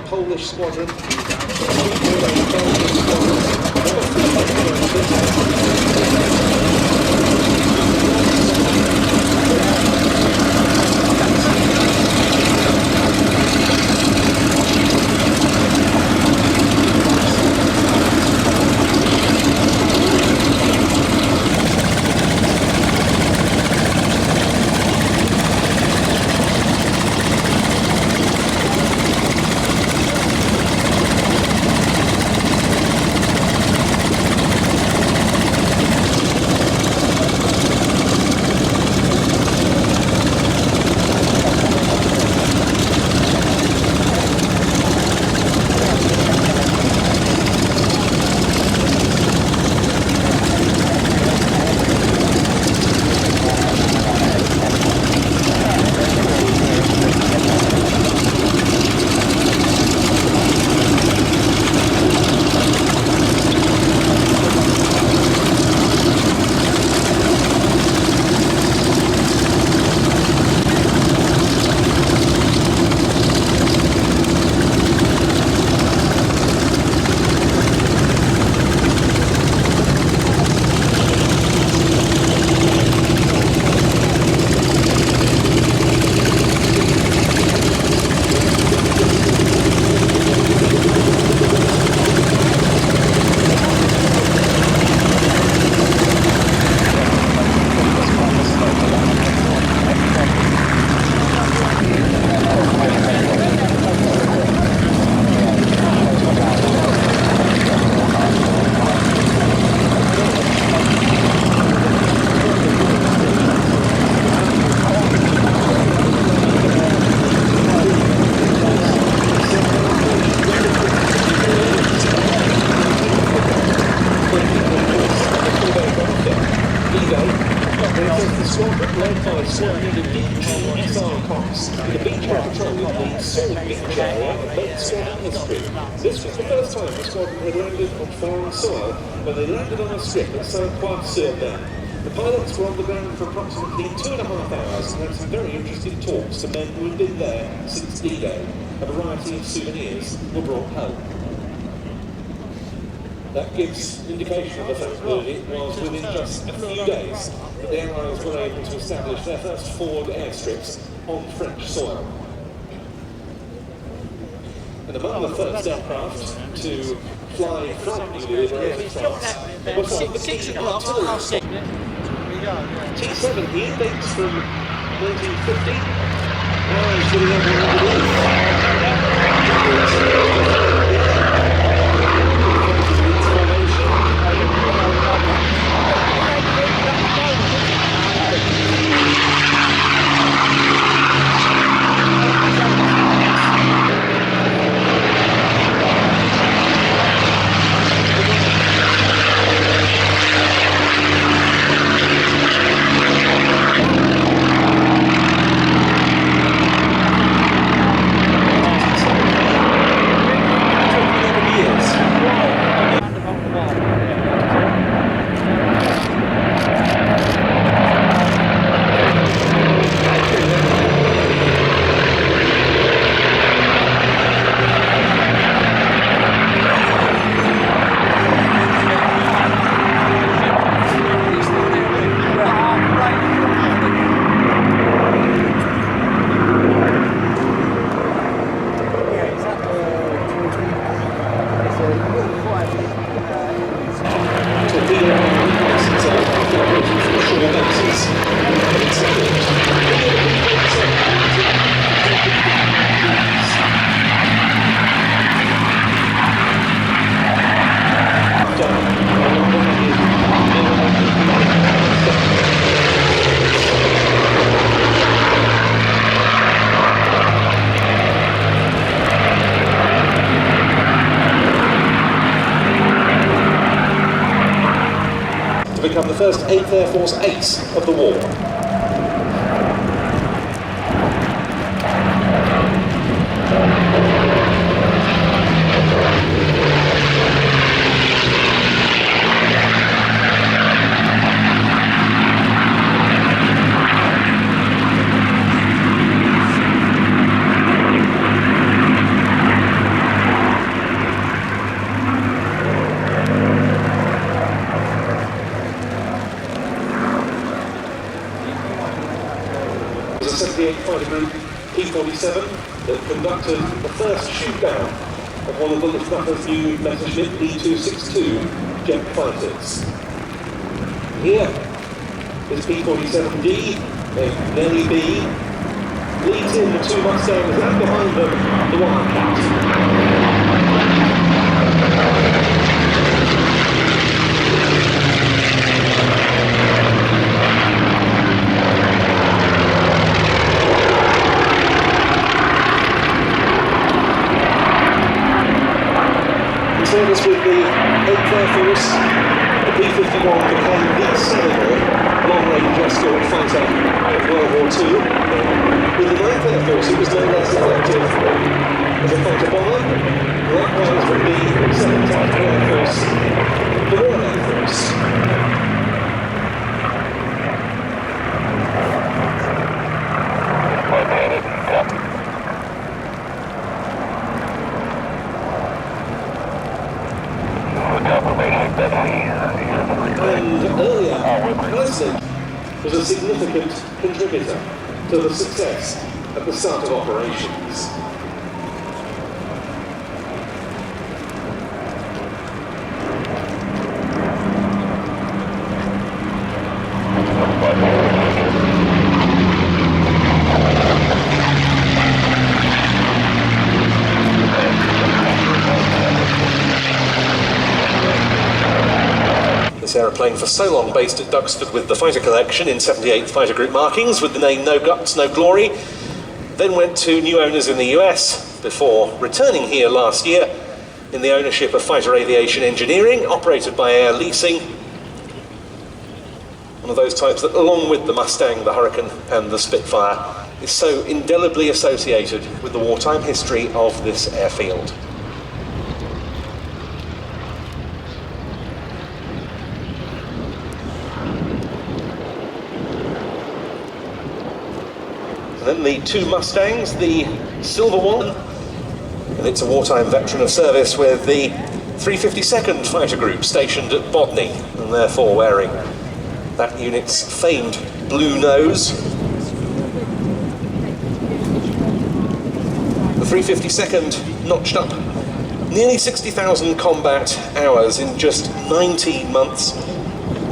Polish squadron. This was the first time the squadron had landed on foreign soil, when they landed on a strip at Saint-Croix-sur-Mer. The pilots were on the ground for approximately 2.5 hours and had some very interesting talks to men who had been there since D-Day. A variety of souvenirs were brought home. That gives indication of the fact that it was within just a few days that the Allies were able to establish their first forward airstrips on French soil. And among the first aircraft to fly from newly liberated France was one of the T-artillery. T-7 here dates from 1950. Allies really have become the first 8th Air Force ace of the war. It was a 78 fighter group, P-47, that conducted the first shoot-down of one of the Luftwaffe's new Messerschmitt B-262 jet fighters. Here is P-47D, named Nellie B, leads in the two Mustangs and behind them the Wildcat. Service with the 8th Air Force, the P-51 became the seminal long-range escort fighter of World War II. With the 9th Air Force, it was no less effective as a fighter bomber. Likewise with the 7th Air Force, the Royal Air Force. And earlier, Presley was a significant contributor to the success at the start of operations. This aeroplane for so long based at Duxford with the fighter collection in 78th Fighter Group markings with the name No Guts, No Glory, then went to new owners in the US before returning here last year in the ownership of Fighter Aviation Engineering, operated by Air Leasing, one of those types that, along with the Mustang, the Hurricane and the Spitfire, is so indelibly associated with the wartime history of this airfield. Then the two Mustangs, the silver one, and it's a wartime veteran of service with the 352nd Fighter Group stationed at Bodney, and therefore wearing that unit's famed blue nose. The 352nd notched up nearly 60,000 combat hours in just 19 months.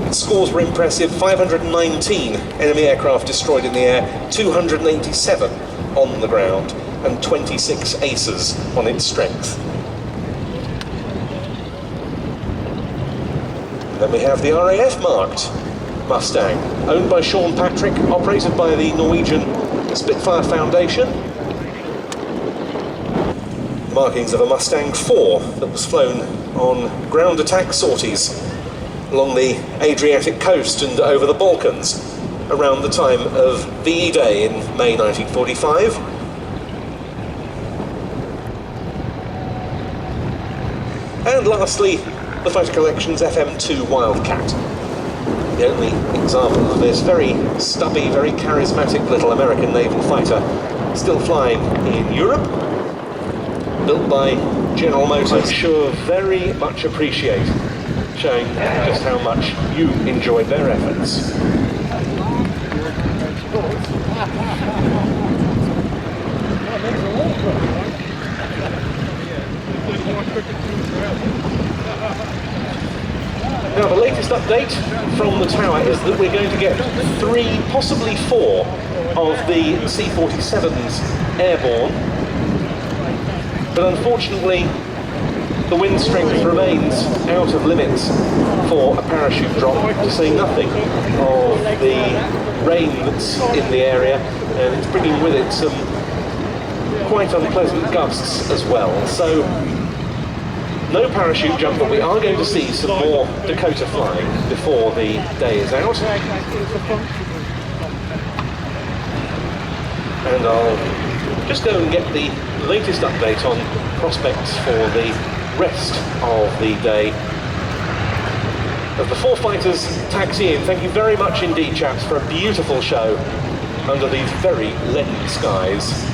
Its scores were impressive: 519 enemy aircraft destroyed in the air, 287 on the ground, and 26 aces on its strength. Then we have the RAF marked Mustang, owned by Sean Patrick, operated by the Norwegian Spitfire Foundation. Markings of a Mustang 4 that was flown on ground attack sorties along the Adriatic coast and over the Balkans around the time of VE Day in May 1945. And lastly, the Fighter Collection's FM-2 Wildcat. The only example of this very stubby, very charismatic little American naval fighter still flying in Europe, built by General Motors. I'm sure very much appreciate showing just how much you enjoyed their efforts. Now, the latest update from the tower is that we're going to get 3, possibly 4 of the C-47s airborne, but unfortunately the wind strength remains out of limits for a parachute drop, to say nothing of the rain that's in the area, and it's bringing with it some quite unpleasant gusts as well. So no parachute jump, but we are going to see some more Dakota flying before the day is out. And I'll just go and get the latest update on prospects for the rest of the day. Of the 4 fighters taxi in, thank you very much indeed, chaps, for a beautiful show under these very leaden skies.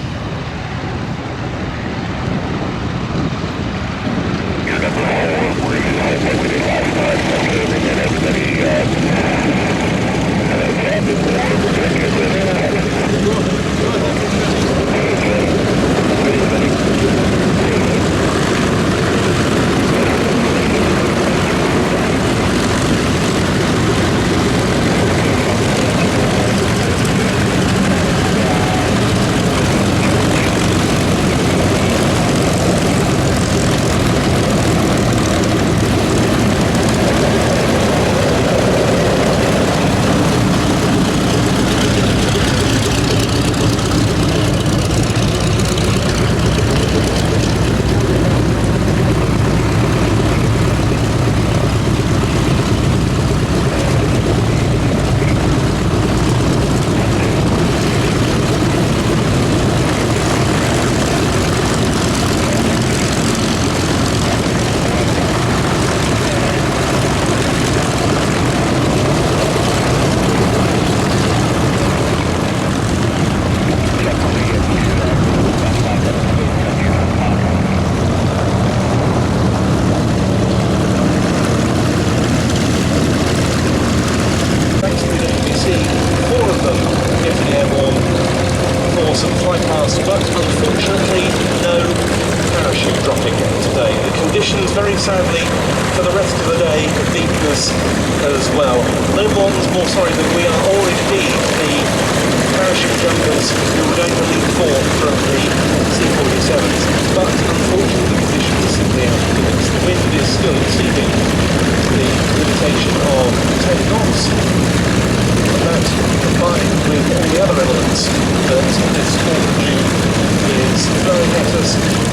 awesome flight past, but unfortunately no parachute dropping today. The conditions, very sadly, for the rest of the day could deepen us as well. No one's more sorry than we are, or indeed the parachute jumpers who were going to lead forth from the C-47s, but unfortunately the conditions simply out of it. The wind is still exceeding the limitation of 10 knots, and that, combined with all the other elements that this 4th of June is throwing at us,